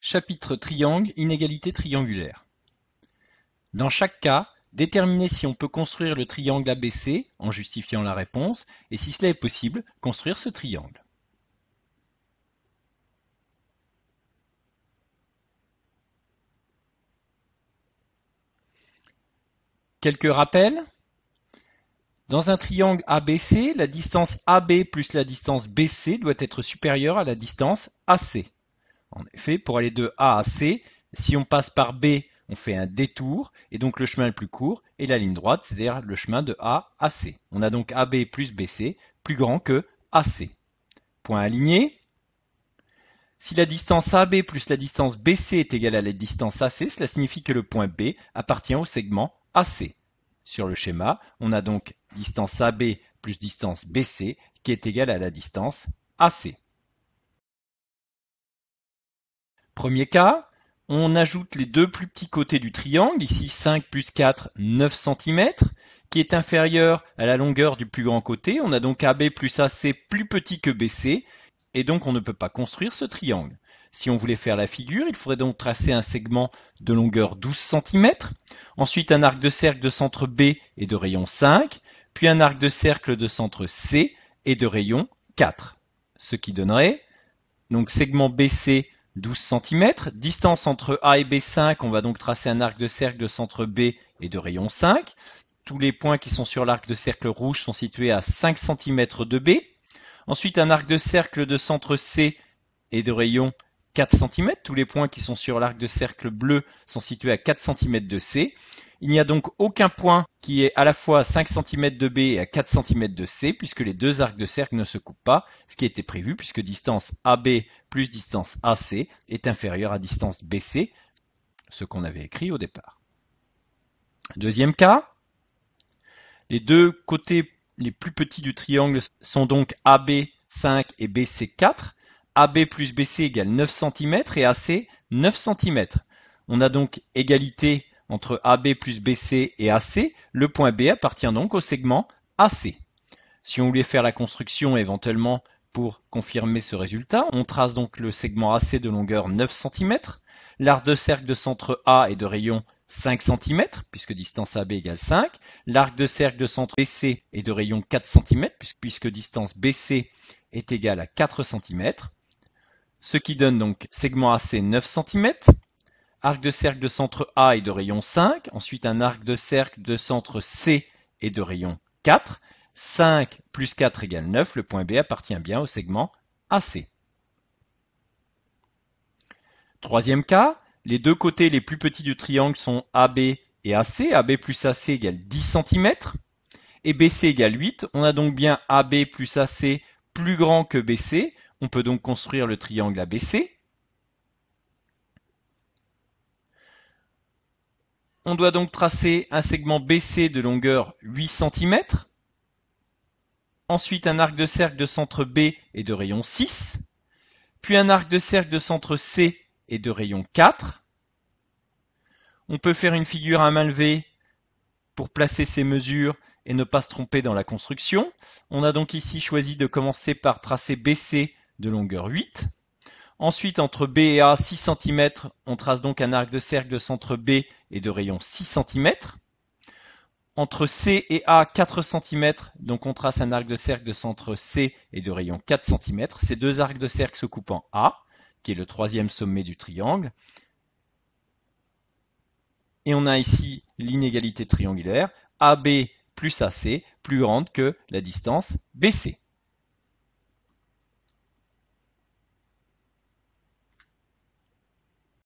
Chapitre triangle, inégalité triangulaire. Dans chaque cas, déterminez si on peut construire le triangle ABC en justifiant la réponse et si cela est possible, construire ce triangle. Quelques rappels. Dans un triangle ABC, la distance AB plus la distance BC doit être supérieure à la distance AC. En effet, pour aller de A à C, si on passe par B, on fait un détour, et donc le chemin le plus court est la ligne droite, c'est-à-dire le chemin de A à C. On a donc AB plus BC plus grand que AC. Point aligné. Si la distance AB plus la distance BC est égale à la distance AC, cela signifie que le point B appartient au segment AC. Sur le schéma, on a donc distance AB plus distance BC qui est égale à la distance AC. Premier cas, on ajoute les deux plus petits côtés du triangle, ici 5 plus 4, 9 cm, qui est inférieur à la longueur du plus grand côté. On a donc AB plus AC plus petit que BC, et donc on ne peut pas construire ce triangle. Si on voulait faire la figure, il faudrait donc tracer un segment de longueur 12 cm, ensuite un arc de cercle de centre B et de rayon 5, puis un arc de cercle de centre C et de rayon 4. Ce qui donnerait donc segment BC 12 cm, distance entre A et B 5, on va donc tracer un arc de cercle de centre B et de rayon 5. Tous les points qui sont sur l'arc de cercle rouge sont situés à 5 cm de B. Ensuite un arc de cercle de centre C et de rayon 4 cm. Tous les points qui sont sur l'arc de cercle bleu sont situés à 4 cm de C. Il n'y a donc aucun point qui est à la fois à 5 cm de B et à 4 cm de C, puisque les deux arcs de cercle ne se coupent pas, ce qui était prévu, puisque distance AB plus distance AC est inférieure à distance BC, ce qu'on avait écrit au départ. Deuxième cas, les deux côtés les plus petits du triangle sont donc AB 5 et BC 4. AB plus BC égale 9 cm et AC 9 cm. On a donc égalité entre AB plus BC et AC, le point B appartient donc au segment AC. Si on voulait faire la construction éventuellement pour confirmer ce résultat, on trace donc le segment AC de longueur 9 cm, l'arc de cercle de centre A est de rayon 5 cm, puisque distance AB égale 5, l'arc de cercle de centre BC est de rayon 4 cm, puisque distance BC est égale à 4 cm, ce qui donne donc segment AC 9 cm, arc de cercle de centre A est de rayon 5, ensuite un arc de cercle de centre C est de rayon 4, 5 plus 4 égale 9, le point B appartient bien au segment AC. Troisième cas, les deux côtés les plus petits du triangle sont AB et AC, AB plus AC égale 10 cm, et BC égale 8, on a donc bien AB plus AC plus grand que BC, on peut donc construire le triangle ABC. On doit donc tracer un segment BC de longueur 8 cm, ensuite un arc de cercle de centre B et de rayon 6, puis un arc de cercle de centre C et de rayon 4. On peut faire une figure à main levée pour placer ces mesures et ne pas se tromper dans la construction. On a donc ici choisi de commencer par tracer BC de longueur 8. Ensuite, entre B et A, 6 cm, on trace donc un arc de cercle de centre B et de rayon 6 cm. Entre C et A, 4 cm, donc on trace un arc de cercle de centre C et de rayon 4 cm. Ces deux arcs de cercle se coupent en A, qui est le troisième sommet du triangle. Et on a ici l'inégalité triangulaire, AB plus AC plus grande que la distance BC.